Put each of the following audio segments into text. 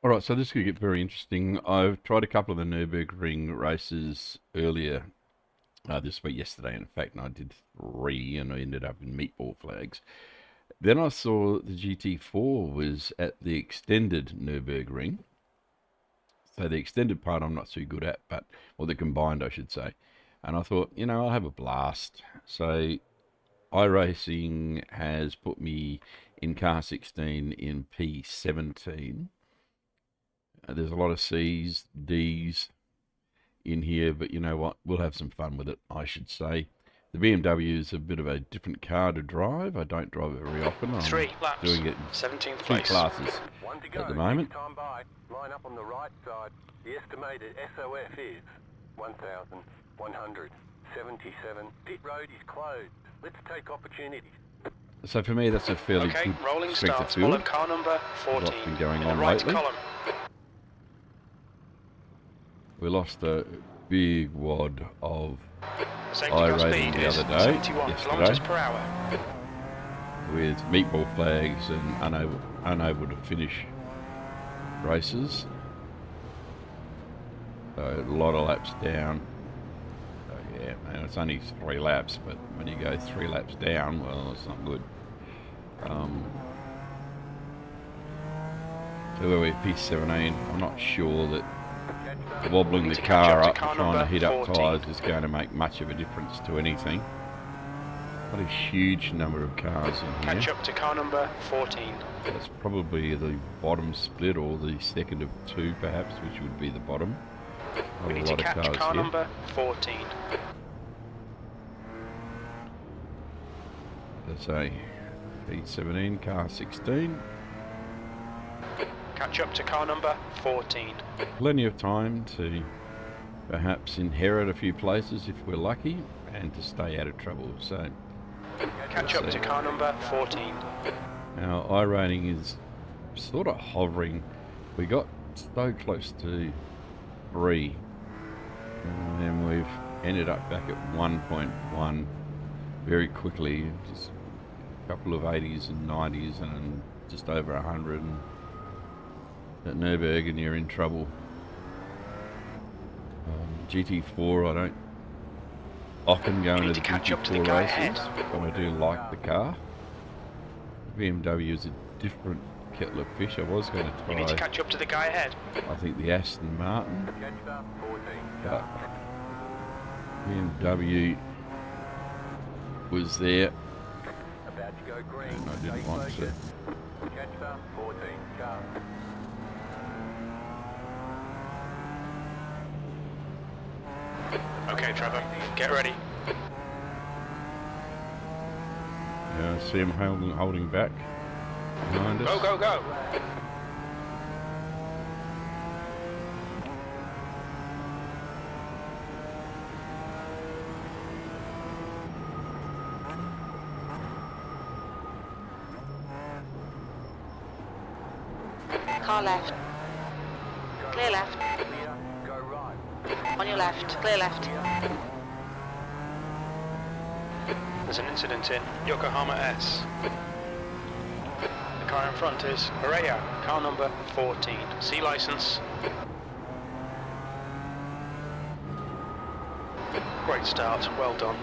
All right, so this could get very interesting. I've tried a couple of the Nurburgring races earlier this week, yesterday, in fact, and I did three, and I ended up in meatball flags. Then I saw the GT4 was at the extended Nurburgring. So the extended part I'm not too good at, but, or the combined, I should say. And I thought, I'll have a blast. So iRacing has put me in car 16 in P17. There's a lot of C's, D's in here, but you know what? We'll have some fun with it, I should say. The BMW is a bit of a different car to drive. I don't drive it very often. I'm 3 laps, doing it in 17th two place. classes at the moment. Time by. Line up on the right side. The estimated SOF is 1,177. Pit road is closed. Let's take opportunities. So for me, that's a fairly Okay, good rolling strength of start. Follow field. car number 14. What's been going in the on right lately? column. We lost a big wad of Safety car iRacing speed the is other day, 71 kilometers yesterday, per hour. with meatball flags and unable to finish races. So a lot of laps down. So yeah, man, it's only 3 laps, but when you go 3 laps down, well, it's not good. So we're P17. I'm not sure that wobbling the car up, trying to hit up tyres is going to make much of a difference to anything. What a huge number of cars in here. Catch up to car number 14. That's probably the bottom split, or the second of 2 perhaps, which would be the bottom. We need A to lot of catch cars car here. number 14. Let's say P17, car 16. Catch up to car number 14. Plenty of time to perhaps inherit a few places if we're lucky, and to stay out of trouble. So Catch up to car number 14. our iRacing is sort of hovering. We got so close to 3, and then we've ended up back at 1.1 very quickly. Just a couple of 80s and 90s, and just over 100. And at Nurburgring, you're in trouble. GT4, I don't often go into the GT4 races, but I do like the car. BMW is a different kettle of fish. I was going to You need to try, catch up to the guy ahead. I think, the Aston Martin, but BMW was there, About to go green. and I didn't want to. Catch up 14 car. Okay, Trevor, get ready. Yeah, I see him holding back behind us. Go, go, go. Car left. Clear left. Clear. Go right. On your left. Clear left. There's an incident in Yokohama S. The car in front is Araya, car number 14. C license. Great start, well done.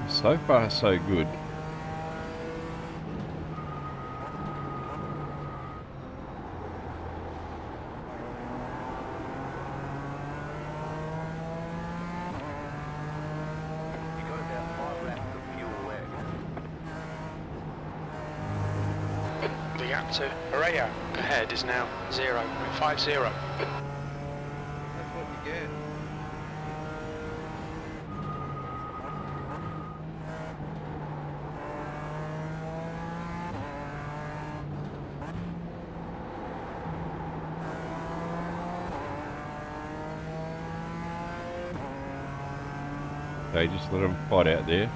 So far, so good. You got about 5 laps of fuel left. The gap to Araya ahead is now 0.50. That's what you get. Okay, just let them fight out there.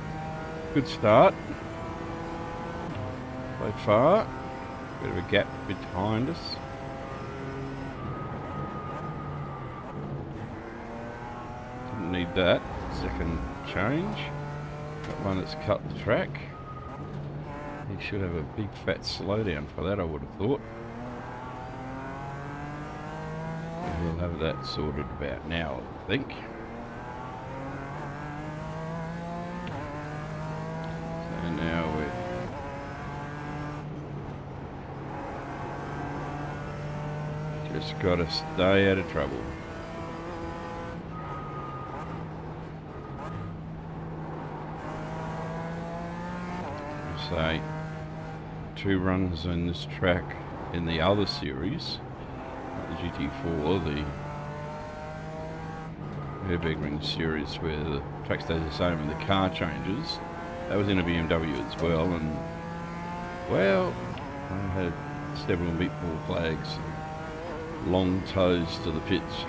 Good start so far. Bit of a gap behind us. Didn't need that. Second change. Got one that's cut the track. He should have a big fat slowdown for that, I would have thought. We'll have that sorted about now, I think. So now we've just got to stay out of trouble. Say 2 runs in this track in the other series, the GT4, the Nurbergring series, where the track stays the same and the car changes. That was in a BMW as well, and well, I had several meatball flags, long toes to the pits.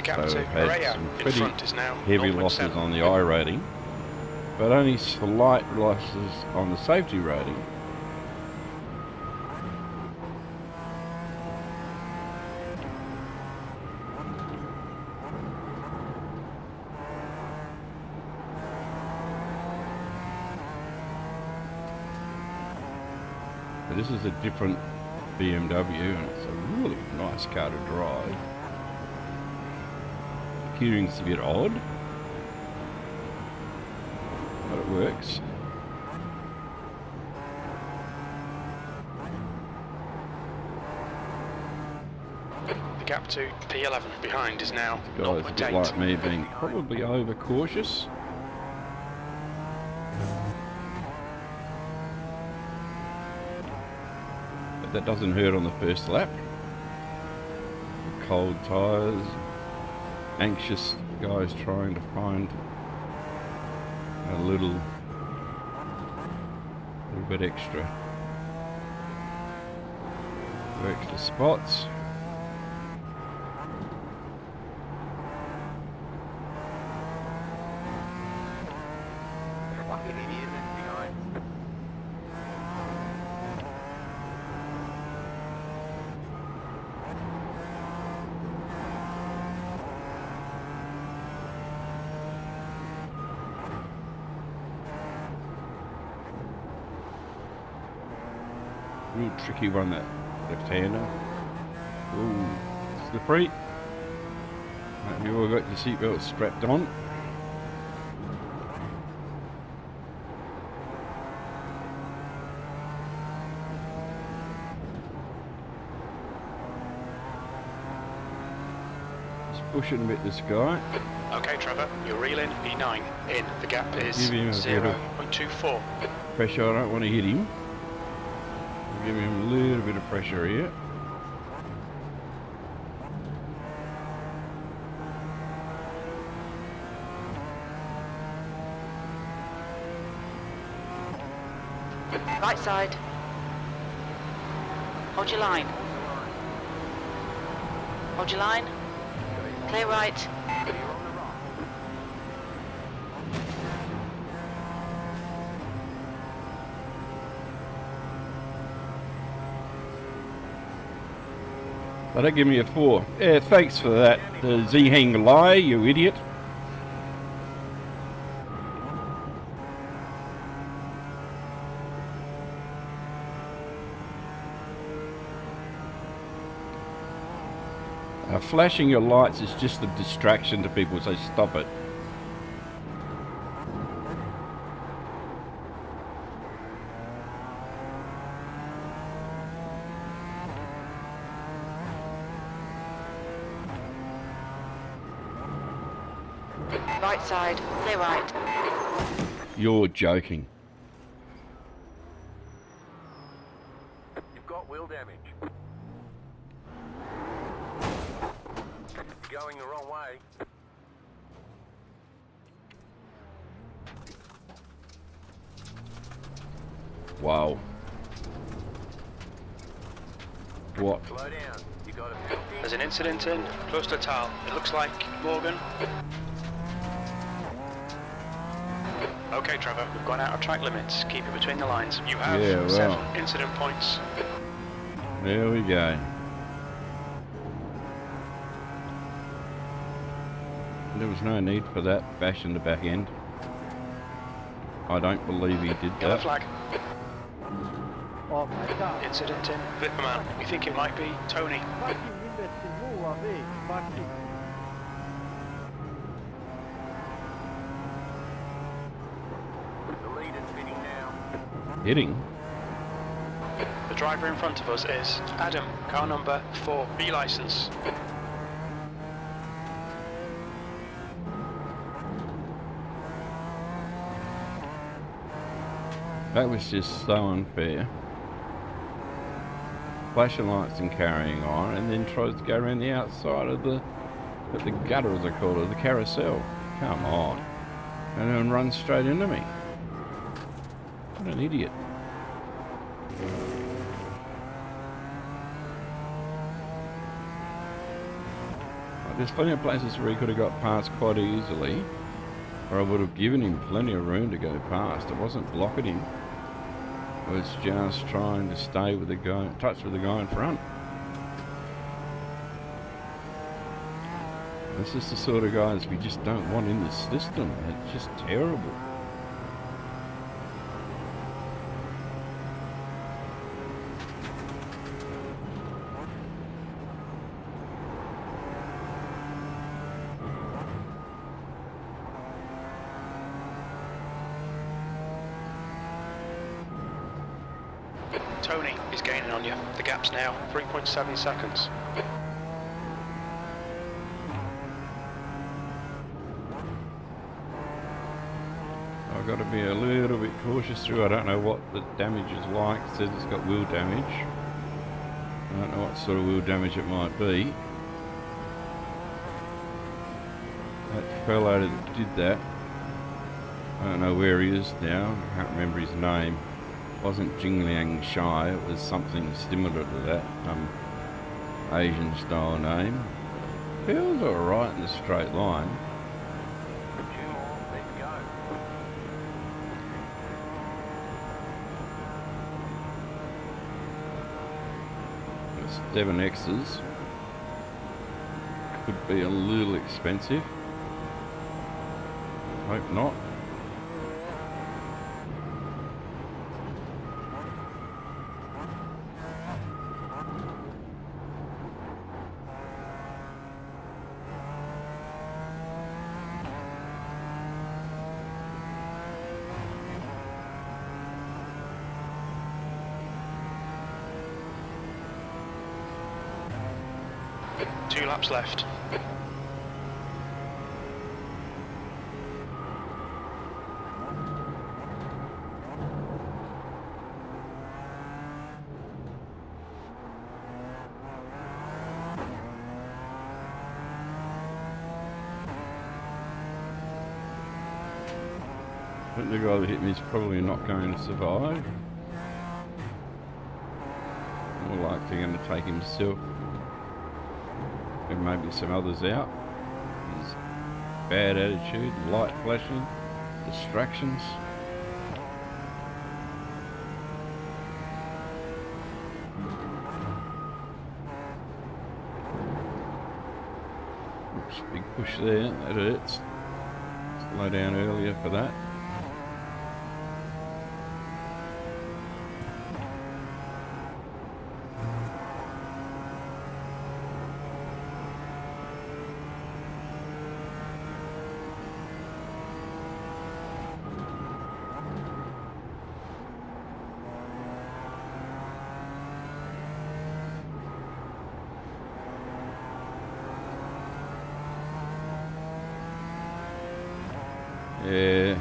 Gap So to we've had Araya some in pretty front is now heavy 0.7. losses on the iRating, but only slight losses on the safety rating. But this is a different BMW, and it's a really nice car to drive. The cueing's a bit odd, but it works. The gap to P11 behind is now This guy's a bit 0.8. like me, being probably overcautious. But that doesn't hurt on the first lap. Cold tyres, anxious guys trying to find a little bit extra spots. Fucking idiot behind. Real tricky one, that left-hander. Ooh, slippery. Hope you all got your seatbelts strapped on. Just pushing a bit, this guy. Okay, Trevor, you're reeling P9 in. The gap is Give him a bit of 0.24. pressure. I don't want to hit him. Give him a little bit of pressure here. Right side. Hold your line. Hold your line. Clear right. That'll give me a 4. Yeah, thanks for that, the Z-Hang lie, you idiot. Flashing your lights is just a distraction to people, so stop it. Right side. Clear right. You're joking. You've got wheel damage. You're going the wrong way. Wow. What? Slow down. You got a 50. There's an incident in close to Tal. It looks like Morgan. Okay, Trevor, we've gone out of track limits. Keep it between the lines. You have Yeah, well. 7 incident points. There we go. There was no need for that bash in the back end. I don't believe he did Yellow that. flag. Oh my god. Incident in Vipperman. We think it might be Tony. Fucking imbecile, move away. Fucking. The leader's pitting now. Hitting? The driver in front of us is Adam, car number 4, B license. That was just so unfair. Flashing lights and carrying on, and then tries to go around the outside of the gutter, as I call it, the carousel. Come on. And then runs straight into me. What an idiot. There's plenty of places where he could have got past quite easily, or I would have given him plenty of room to go past. I wasn't blocking him. I was just trying to stay with the guy, touch with the guy in front. This is the sort of guys we just don't want in this system. It's just terrible. Tony is gaining on you. The gap's now 3.7 seconds. I've got to be a little bit cautious through. I don't know what the damage is like. It says it's got wheel damage. I don't know what sort of wheel damage it might be. That fellow that did that, I don't know where he is now. I can't remember his name. It wasn't Jingliang Shai. It was something similar to that. Asian style name. Feels alright in the straight line. 2 more, let's go. The 7Xs could be a little expensive. Hope not. Two laps left. I think the guy that hit me is probably not going to survive. More likely going to take himself and maybe some others out. His bad attitude, light flashing, distractions. Oops, big push there, that hurts. Slow down earlier for that. Yeah,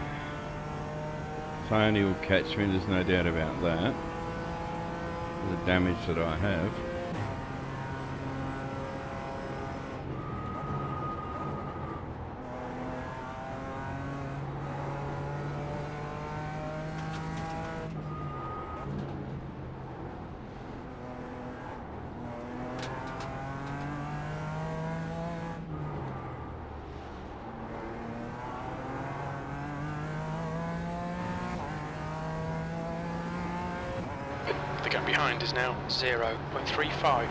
Tony will catch me, there's no doubt about that. The damage that I have. The gap behind is now 0.35.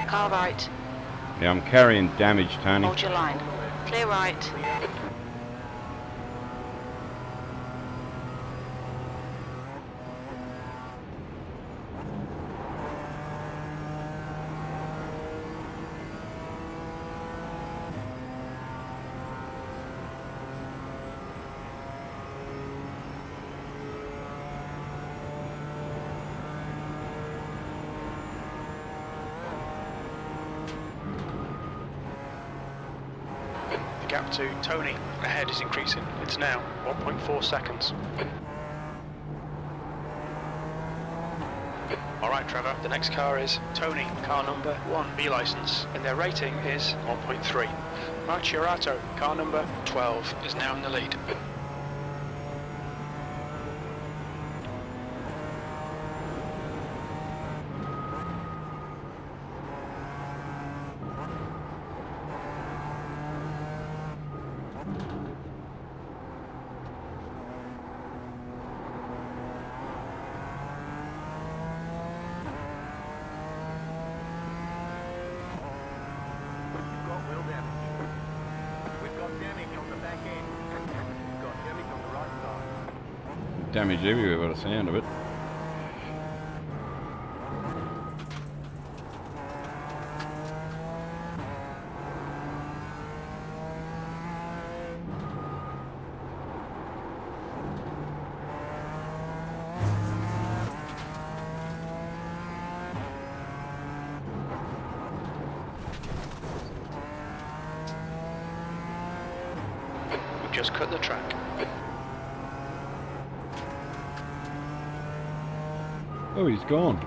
Car right. Yeah, I'm carrying damage, Tony. Hold your line. Clear right. The gap to Tony ahead is increasing. It's now 1.4 seconds. Alright Trevor, the next car is Tony, car number 1, B licence, and their rating is 1.3. Mark Chirato, car number 12, is now in the lead. We've got wheel damage. We've got damage on the back end. We've got damage on the right side. Damage everywhere by the sound of it. We've just cut the track. Oh, he's gone.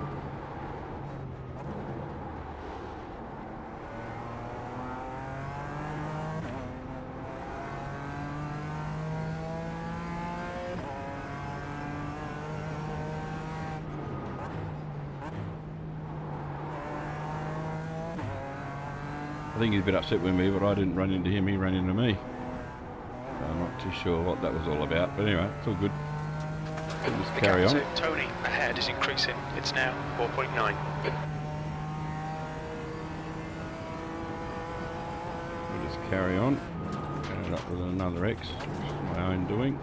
I think he's a bit upset with me, but I didn't run into him, he ran into me. So I'm not too sure what that was all about, but anyway, it's all good. We'll just The carry gap on. to Tony ahead is increasing. It's now 4.9. We'll just carry on. Ended up with another X, which is my own doing.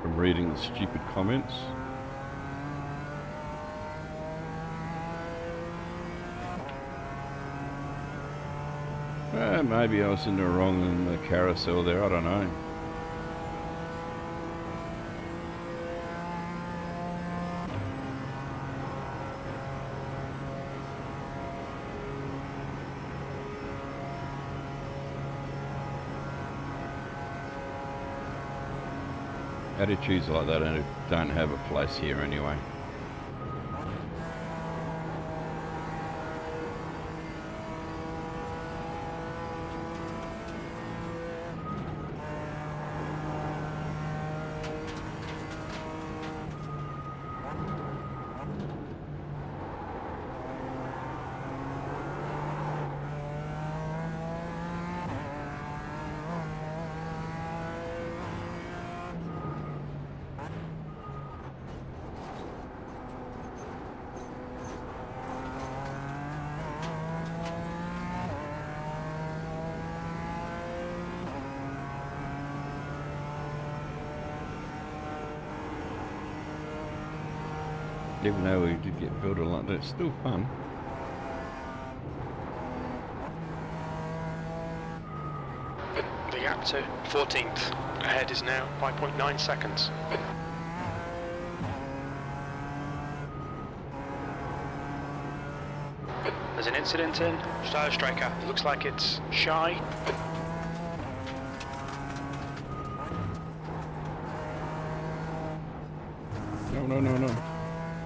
From reading the stupid comments. Maybe I was in the wrong in the carousel there, I don't know. Attitudes like that don't have a place here anyway. Even though we did get built a lot, it's still fun. The gap to 14th ahead is now 5.9 seconds. There's an incident in Style Striker. It looks like it's Shy. No.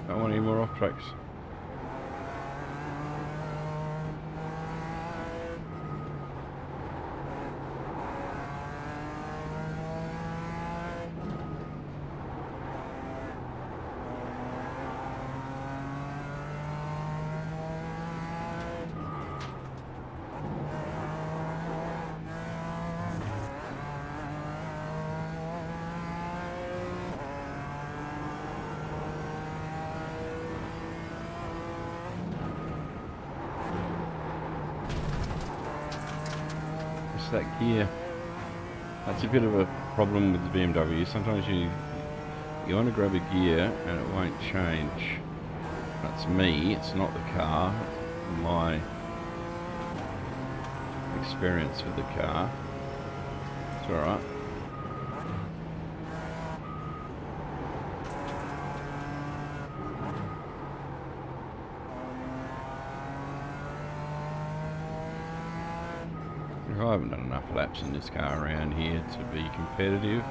Don't want any more off tracks. that gear. That's a bit of a problem with the BMW. Sometimes you want to grab a gear and it won't change. That's me, it's not the car. It's my experience with the car. It's alright. I haven't done enough laps in this car around here to be competitive,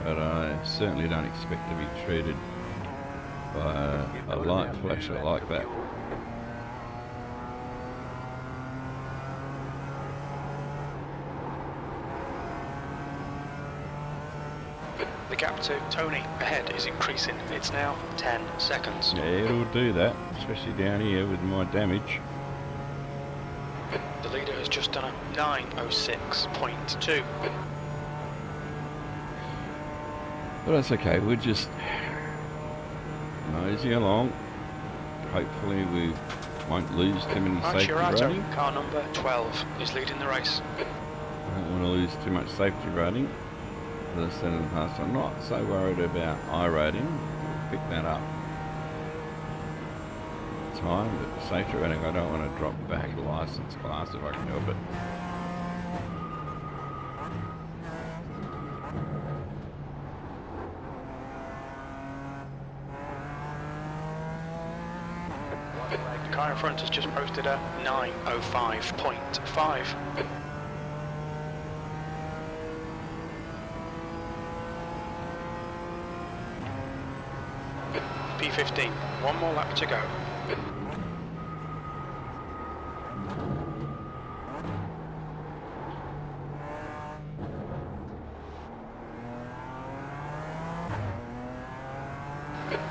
but I certainly don't expect to be treated by a light flasher like that. The gap to Tony ahead is increasing. It's now 10 seconds. Yeah, it'll do that, especially down here with my damage. The leader has just done a 9:06.2. But that's okay, we're just nosing along. Hopefully we won't lose too many safety rating. Car number 12 is leading the race. I don't want to lose too much safety rating. As I said in the past, I'm not so worried about iRating. We'll pick that up time, but the safety rating, I don't want to drop back a license class if I can help it. The car in front has just posted a 9:05.5. P15, one more lap to go.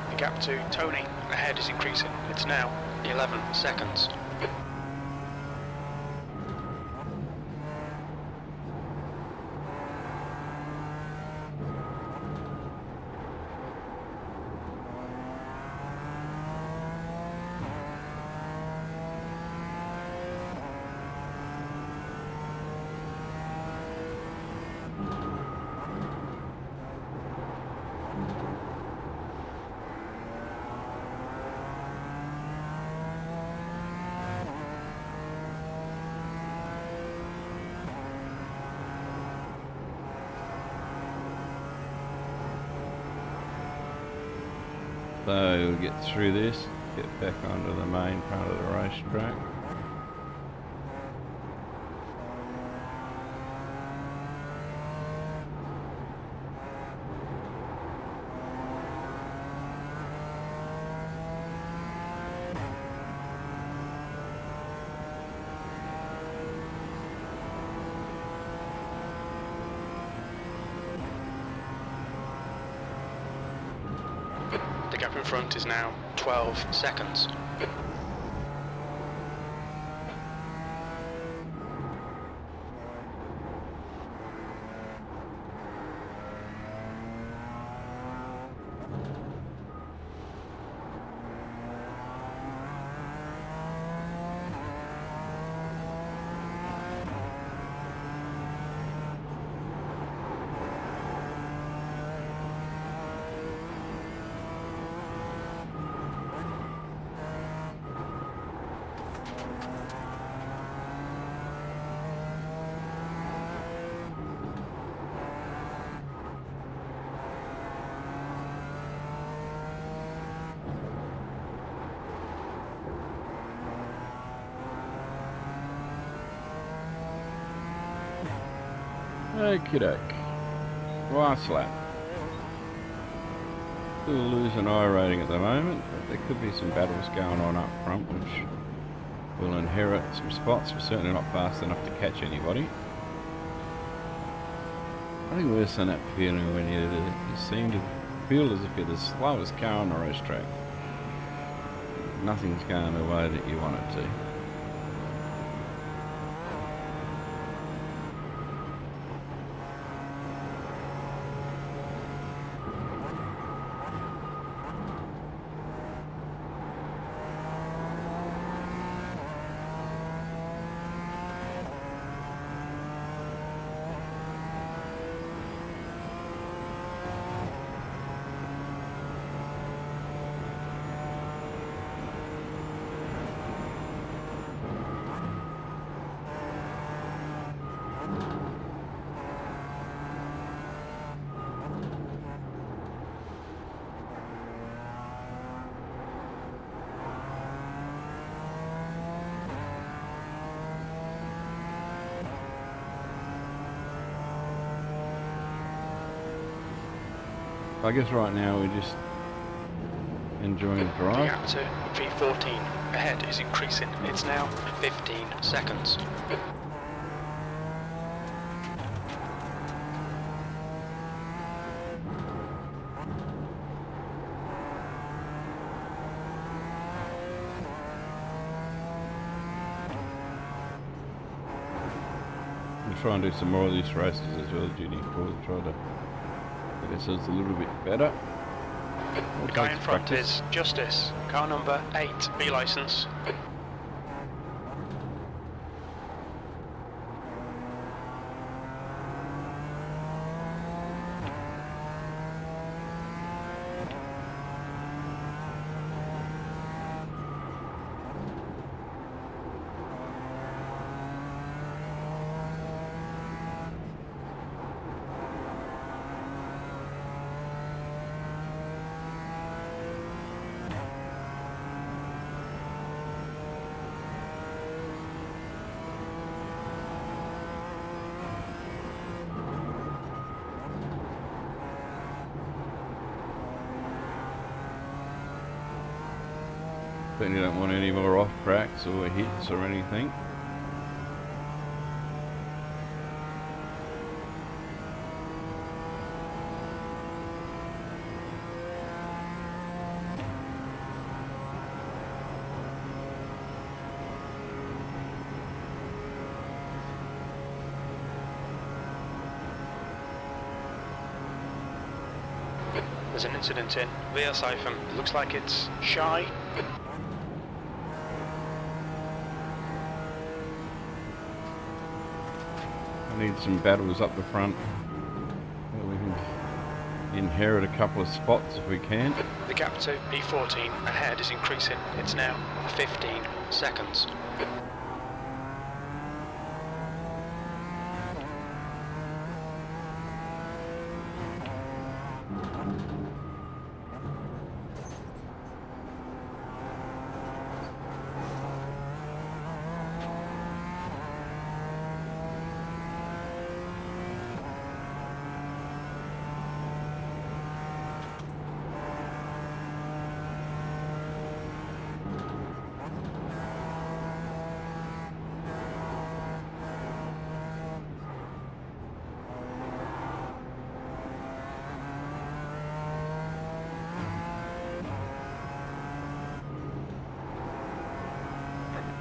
The gap to Tony ahead is increasing. It's now 11 seconds. So we'll get through this, get back onto the main part of the racetrack. The gap in front is now 12 seconds. Okie doke. Last lap. Still losing iRating at the moment, but there could be some battles going on up front which will inherit some spots. We're certainly not fast enough to catch anybody. Nothing worse than that feeling when you seem to feel as if you're the slowest car on the racetrack. Nothing's going the way that you want it to. I guess right now we're just enjoying the The drive. gap to V14 ahead is increasing. It's now 15 seconds. We'll try and do some more of these races as well, GT4, to try to get ourselves a little bit better. The guy in front is Justice, car number 8, B license. Certainly don't want any more off tracks or hits or anything. There's an incident in via siphon. It looks like it's shy. I need some battles up the front. So we can inherit a couple of spots if we can. The gap to P14 ahead is increasing. It's now 15 seconds.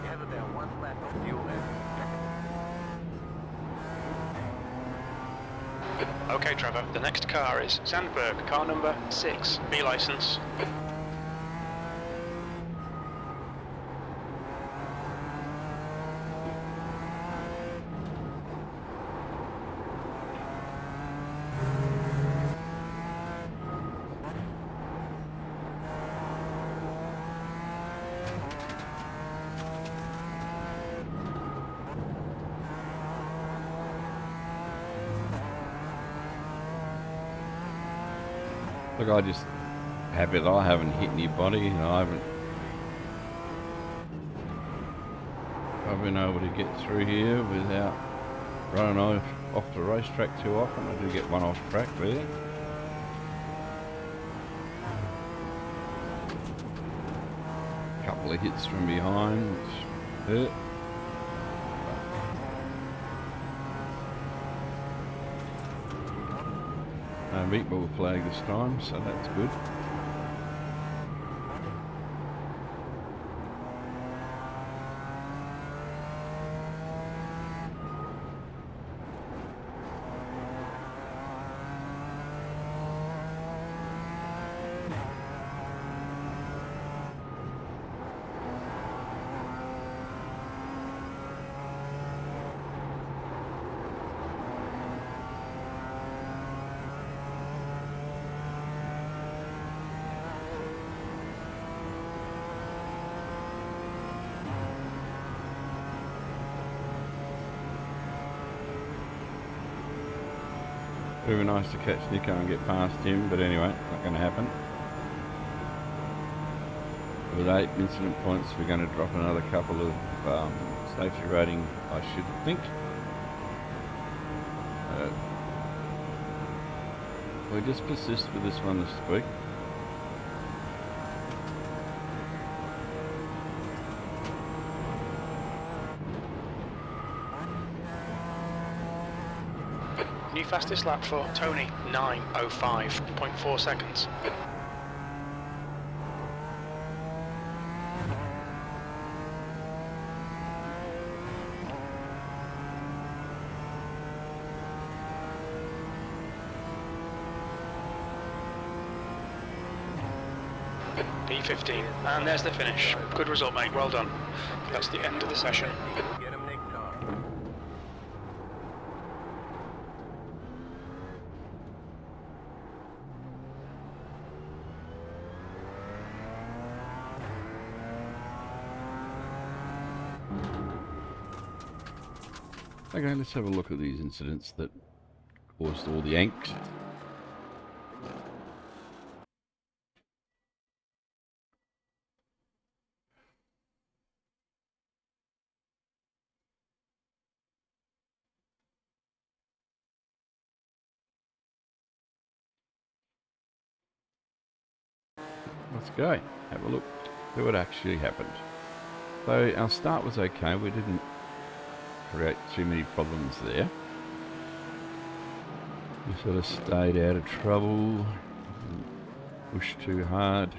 You have about 1 lap of fuel left. Okay, Trevor, the next car is Sandberg, car number 6, B license. Look, I just have it. I haven't hit anybody. I've been able to get through here without running off the racetrack too often. I do get one off track there. Couple of hits from behind, which hurt. No meatball flag this time, so that's good. It would be nice to catch Nico and get past him, but anyway, not going to happen. With 8 incident points, we're going to drop another couple of safety rating, I should think. We just persist with this one this week. New fastest lap for Tony, 9:05.4 seconds. P15, and there's the finish. Good result, mate, well done. That's the end of the session. Get him next time. Okay, let's have a look at these incidents that caused all the angst. Let's go, have a look, see what actually happened. So our start was okay, we didn't create too many problems there. We sort of stayed out of trouble, didn't push too hard,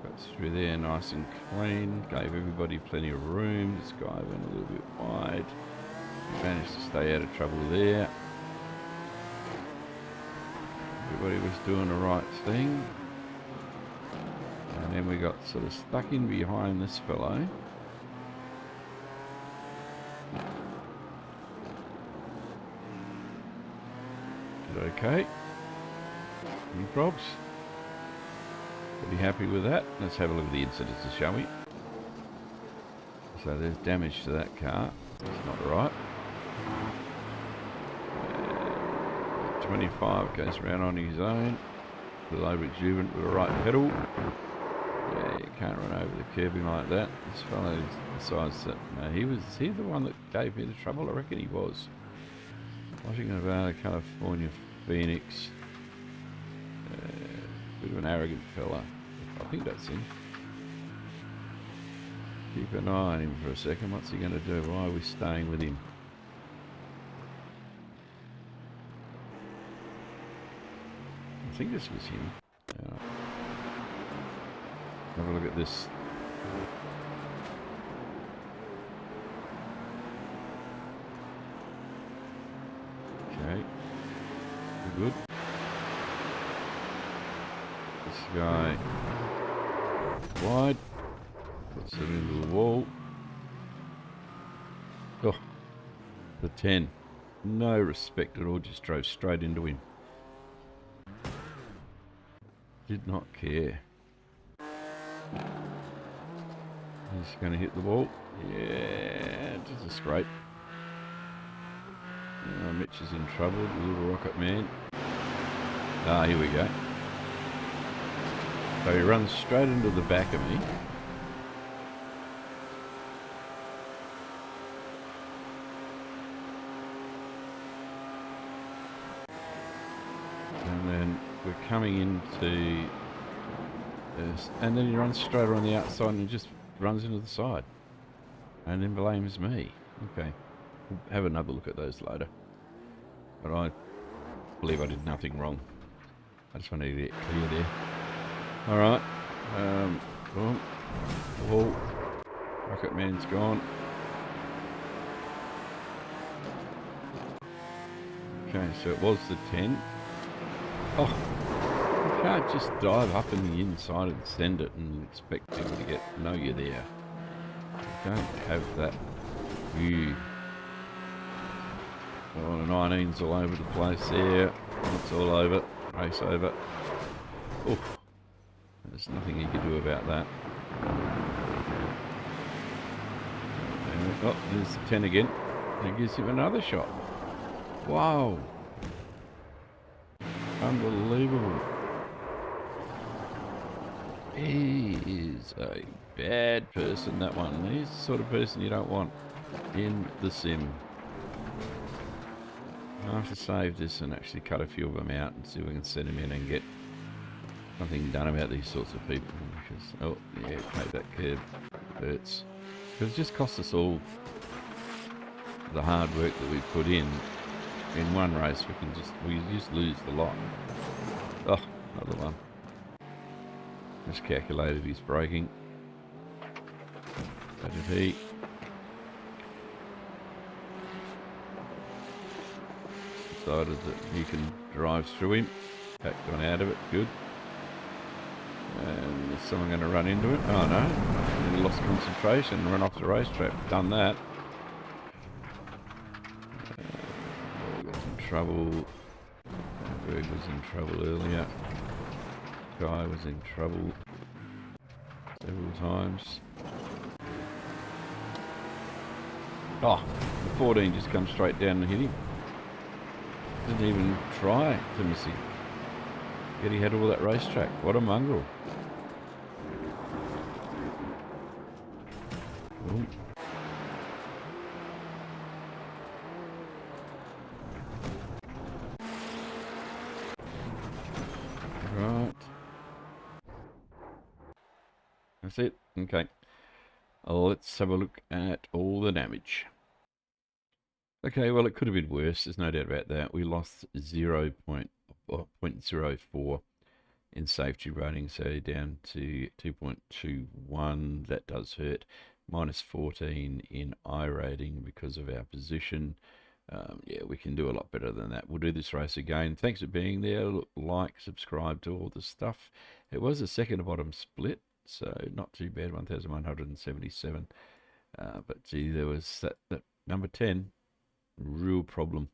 got through there nice and clean, gave everybody plenty of room. This guy went a little bit wide, managed to stay out of trouble there. Everybody was doing the right thing. And then we got sort of stuck in behind this fellow. Did okay. Any probs? Pretty happy with that. Let's have a look at the incidents, shall we? So there's damage to that car. That's not right. 25 goes around on his own. A little exuberant with the right pedal. Yeah, you can't run over the curbing like that. This fellow decides that was he the one that gave me the trouble? I reckon he was. Washington, Nevada, California, Phoenix. Bit of an arrogant fella. I think that's him. Keep an eye on him for a second. What's he going to do? Why are we staying with him? I think this was him. Have a look at this. Okay. Good. This guy wide. Puts it into the wall. Oh, the 10. No respect at all, just drove straight into him. Did not care. He's going to hit the wall. Yeah, just a scrape. Mitch is in trouble, the little rocket man. Ah, here we go. So he runs straight into the back of me. And then we're coming into this, and then he runs straight around the outside and just runs into the side. And then blames me. Okay. We'll have another look at those later. But I believe I did nothing wrong. I just wanted to get clear there. Alright. Boom. Wall. Rocket man's gone. Okay, so it was the 10. Oh, you can't just dive up in the inside and send it and expect people to know you're there. You don't have that view. Oh, the 19's all over the place there. It's all over. Race over. Oof. There's nothing you can do about that. Oh, there's the 10 again. And it gives him another shot. Wow. Unbelievable. He is a bad person, that one. He's the sort of person you don't want in the sim. I'll have to save this and actually cut a few of them out and see if we can send them in and get something done about these sorts of people. Because, oh, yeah, okay, that curb hurts. Because it just costs us all the hard work that we put in one race. We just lose the lot. Oh, another one. Miscalculated his braking. So did he. Decided that he can drive through him. Backed on out of it, good. And is someone going to run into it? Oh no. And he lost concentration and run off the racetrack. Done that. We got some trouble. Greg was in trouble earlier. Guy was in trouble several times. Oh, the 14 just comes straight down and hit him. Didn't even try to miss him. Yet he had all that racetrack. What a mongrel. Ooh. Right. That's it. Okay. Let's have a look at all the damage. Okay, well, it could have been worse. There's no doubt about that. We lost 0.04 in safety rating, so down to 2.21. That does hurt. Minus 14 in iRating because of our position. Yeah, we can do a lot better than that. We'll do this race again. Thanks for being there. Like, subscribe to all the stuff. It was a second bottom split, so not too bad, 1,177. But gee, there was that number 10, real problem.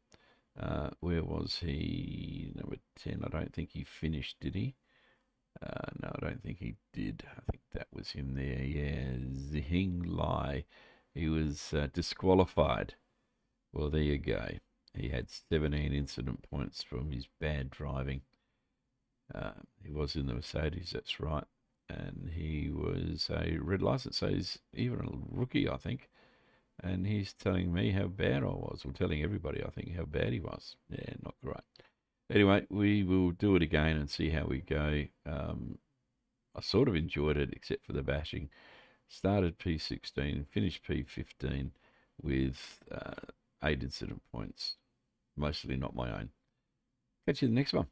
Where was he? Number 10, I don't think he finished, did he? No, I don't think he did. I think that was him there. Yeah, Zhing Lai. He was disqualified. Well, there you go. He had 17 incident points from his bad driving. He was in the Mercedes, that's right. And he was a red license, so he's even a rookie, I think. And he's telling me how bad I was, or telling everybody, I think, how bad he was. Yeah, not great. Anyway, we will do it again and see how we go. I sort of enjoyed it, except for the bashing. Started P16, finished P15 with 8 incident points, mostly not my own. Catch you in the next one.